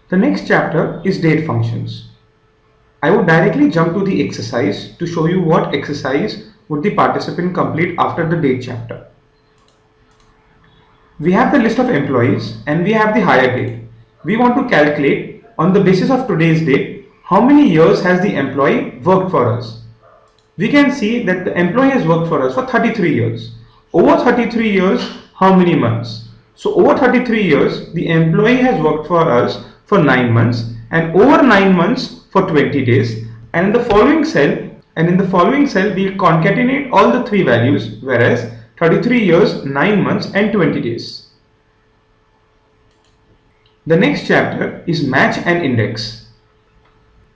The next chapter is date functions. I would directly jump to the exercise to show you what exercise would the participant complete after the date chapter. We have the list of employees and we have the hire date. We want to calculate on the basis of today's date how many years has the employee worked for us. We can see that the employee has worked for us for 33 years. Over 33 years, how many months? So over 33 years, the employee has worked for us for 9 months and over 9 months for 20 days. And in the following cell, we'll concatenate all the three values, whereas 33 years, 9 months and 20 days. The next chapter is match and index.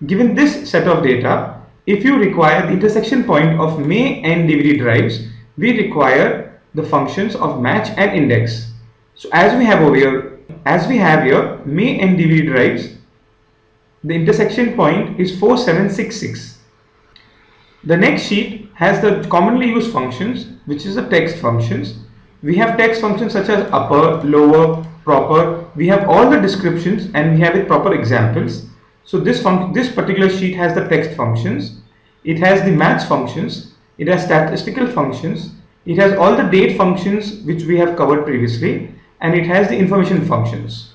Given this set of data, if you require the intersection point of May and DVD drives, we require the functions of match and index. So as we have here, May and DVD drives, the intersection point is 4766. The next sheet has the commonly used functions, which is the text functions. We have text functions such as upper, lower, proper. We have all the descriptions and we have with proper examples. So this particular sheet has the text functions. It has the maths functions. It has statistical functions. It has all the date functions which we have covered previously, and it has the information functions.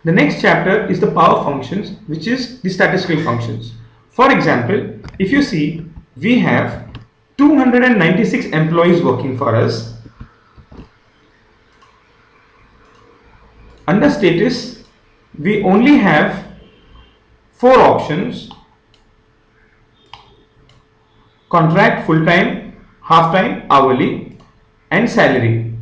The next chapter is the power functions, which is the statistical functions. For example, if you see, we have 296 employees working for us. Under status, we only have 4 options: contract, full-time, half-time, hourly, and salary.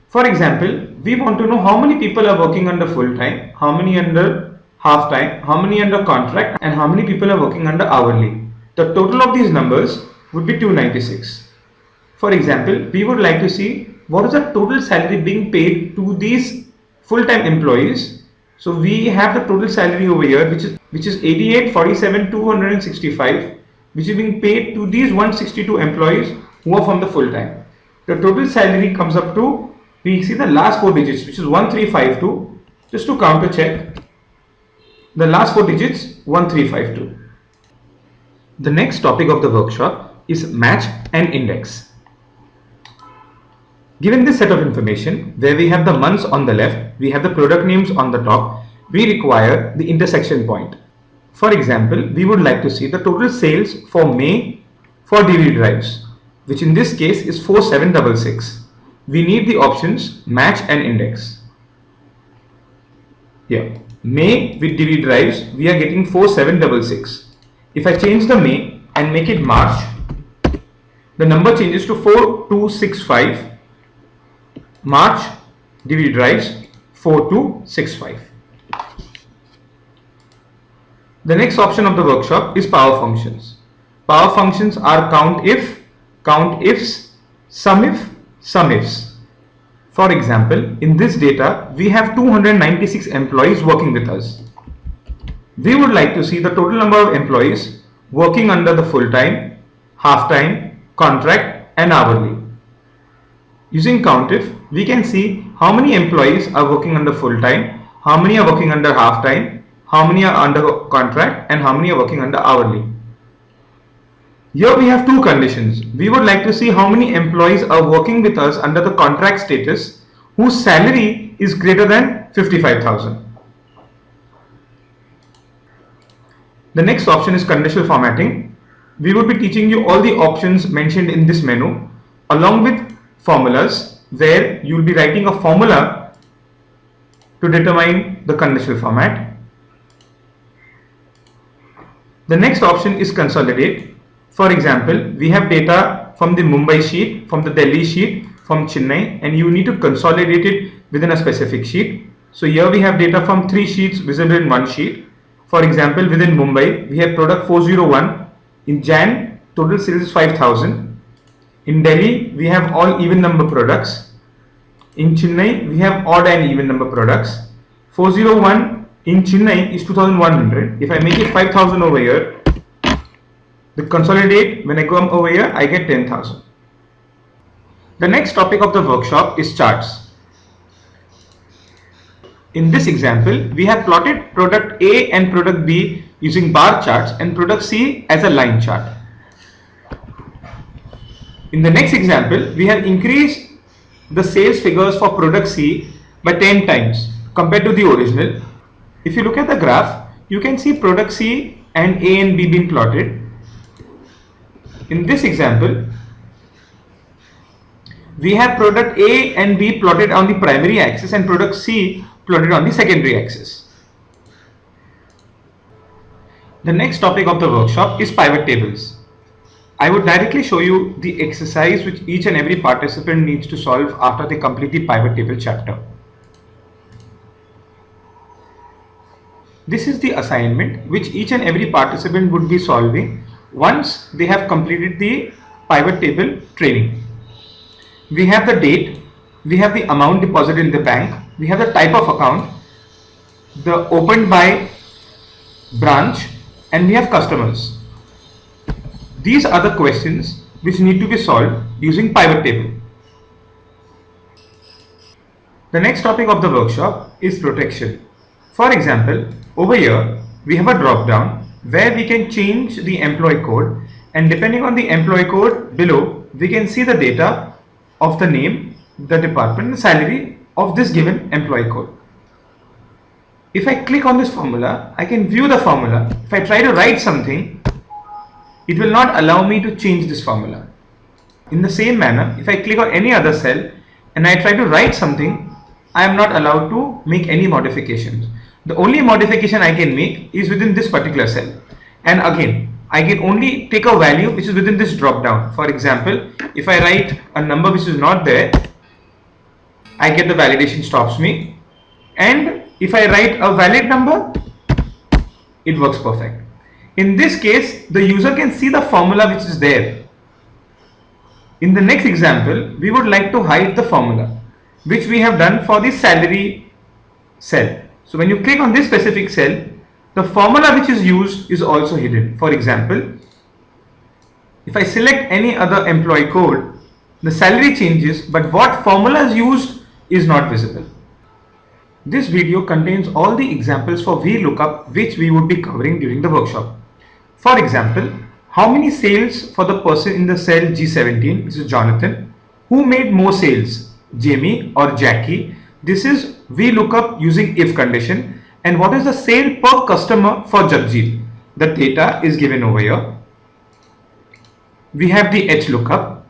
For example, we want to know how many people are working under full-time, how many under half-time, how many under contract, and how many people are working under hourly. The total of these numbers would be 296. For example, we would like to see what is the total salary being paid to these full-time employees. So we have the total salary over here, which is 88, 47, 265, which is being paid to these 162 employees who are from the full-time. The total salary comes up to, we see the last 4 digits, which is 1352. Just to counter check, the last 4 digits 1352. The next topic of the workshop is match and index. Given this set of information, where we have the months on the left, we have the product names on the top, we require the intersection point. For example, we would like to see the total sales for May for DVD drives, which in this case is 4766. We need the options match and index. Here, May with DVD drives, we are getting 4766. If I change the May and make it March, the number changes to 4265. March DVD drives 4265. The next option of the workshop is power functions. Power functions are count if, count ifs, sum if, sum ifs. For example, in this data, we have 296 employees working with us. We would like to see the total number of employees working under the full-time, half-time, contract and hourly. Using COUNTIF, we can see how many employees are working under full-time, how many are working under half-time, how many are under contract and how many are working under hourly. Here we have 2 conditions. We would like to see how many employees are working with us under the contract status whose salary is greater than 55,000. The next option is conditional formatting. We will be teaching you all the options mentioned in this menu along with formulas, where you will be writing a formula to determine the conditional format. The next option is consolidate. For example, we have data from the Mumbai sheet, from the Delhi sheet, from Chennai, and you need to consolidate it within a specific sheet. So here we have data from 3 sheets visible in one sheet. For example, within Mumbai, we have product 401. In Jan, total sales is 5,000. In Delhi, we have all even number products. In Chennai, we have odd and even number products. 401 in Chennai is 2,100. If I make it 5,000 over here, the consolidate, when I come over here, I get 10,000. The next topic of the workshop is charts. In this example, we have plotted product A and product B using bar charts and product C as a line chart. In the next example, we have increased the sales figures for product C by 10 times compared to the original. If you look at the graph, you can see product C and A and B being plotted. In this example, we have product A and B plotted on the primary axis and product C plotted on the secondary axis. The next topic of the workshop is pivot tables. I would directly show you the exercise which each and every participant needs to solve after they complete the pivot table chapter. This is the assignment which each and every participant would be solving once they have completed the pivot table training. We have the date, we have the amount deposited in the bank, we have the type of account, the opened by branch, and we have customers. These are the questions which need to be solved using pivot table. The next topic of the workshop is protection. For example, over here we have a drop down where we can change the employee code, and depending on the employee code below we can see the data of the name, the department, the salary of this given employee code. If I click on this formula, I can view the formula. If I try to write something, it will not allow me to change this formula. In the same manner, if I click on any other cell and I try to write something, I am not allowed to make any modifications. The only modification I can make is within this particular cell. And again, I can only take a value which is within this drop down. For example, if I write a number which is not there, I get the validation stops me. And if I write a valid number, it works perfect. In this case, the user can see the formula which is there. In the next example, we would like to hide the formula, which we have done for the salary cell. So when you click on this specific cell, the formula which is used is also hidden. For example, if I select any other employee code, the salary changes, but what formula is used is not visible. This video contains all the examples for VLOOKUP which we would be covering during the workshop. For example, how many sales for the person in the cell G17, which is Jonathan, who made more sales, Jamie or Jackie? This is VLOOKUP using if condition. And what is the sale per customer for Japjit? The data is given over here. We have the HLOOKUP.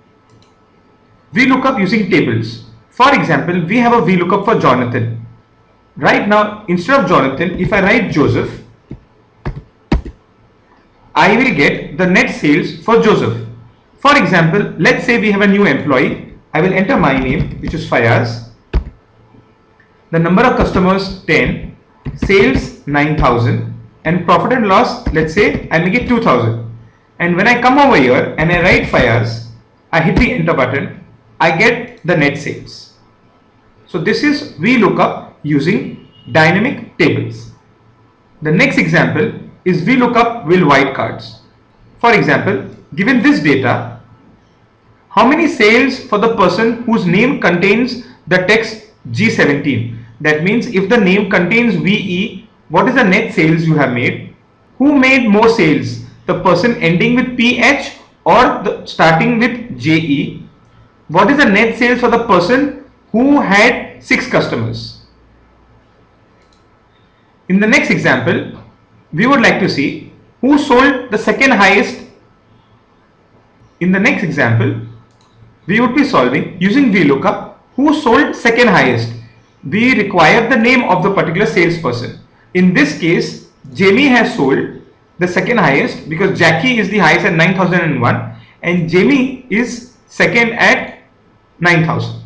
VLOOKUP using tables. For example, we have a VLOOKUP for Jonathan. Right now, instead of Jonathan, if I write Joseph, I will get the net sales for Joseph. For example, let's say we have a new employee. I will enter my name, which is Fayaz. The number of customers 10, sales 9,000, and profit and loss, let's say I make it 2,000. And when I come over here and I write Fayaz, I hit the enter button, I get the net sales. So this is VLOOKUP using dynamic tables. The next example is VLOOKUP with wildcards. For example, given this data, how many sales for the person whose name contains the text G17? That means if the name contains VE, what is the net sales you have made? Who made more sales? The person ending with PH or starting with JE? What is the net sales for the person who had 6 customers? In the next example, we would like to see who sold the second highest. In the next example, we would be solving using VLOOKUP who sold second highest. We require the name of the particular salesperson. In this case, Jamie has sold the second highest because Jackie is the highest at 9,001 and Jamie is second at 9,000.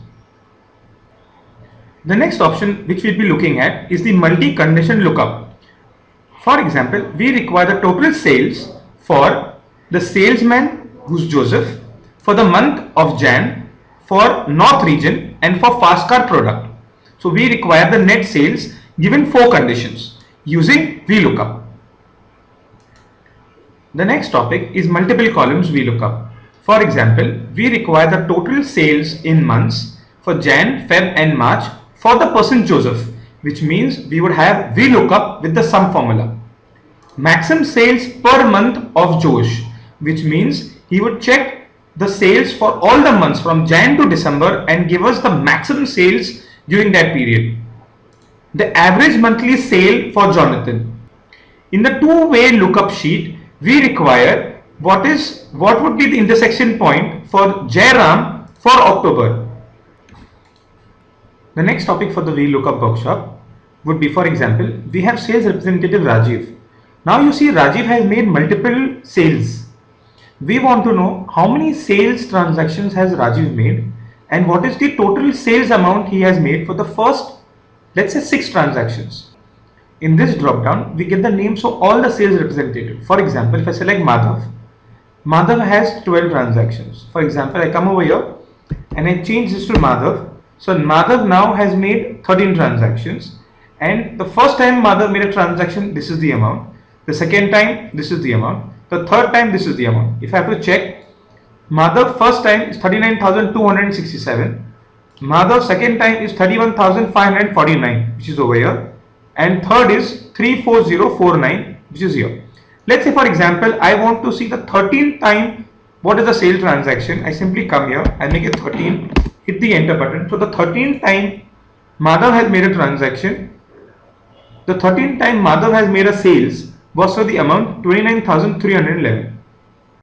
The next option which we'll be looking at is the multi-condition lookup. For example, we require the total sales for the salesman who's Joseph, for the month of Jan, for North region and for fast car product. So we require the net sales given 4 conditions using VLOOKUP. The next topic is multiple columns VLOOKUP. For example, we require the total sales in months for Jan, Feb and March for the person Joseph. which means we would have VLOOKUP with the sum formula. Maximum sales per month of Josh, which means he would check the sales for all the months from Jan to December and give us the maximum sales during that period. The average monthly sale for Jonathan. In the two-way lookup sheet, we require what would be the intersection point for Jairam for October. The next topic for the VLOOKUP workshop would be, for example, we have sales representative Rajiv. Now you see Rajiv has made multiple sales. We want to know how many sales transactions has Rajiv made and what is the total sales amount he has made for the first, let's say, 6 transactions. In this drop down, we get the names of all the sales representatives. For example, if I select Madhav, Madhav has 12 transactions. For example, I come over here and I change this to Madhav. So Madhav now has made 13 transactions, and the first time Madhav made a transaction, this is the amount. The second time, this is the amount. The third time, this is the amount. If I have to check, Madhav first time is 39,267. Madhav second time is 31,549, which is over here. And third is 34049, which is here. Let's say, for example, I want to see the 13th time what is the sale transaction. I simply come here, I make it 13, hit the enter button. So the 13th time Madhav has made a transaction, the 13th time Madhav has made a sales was for the amount 29,311.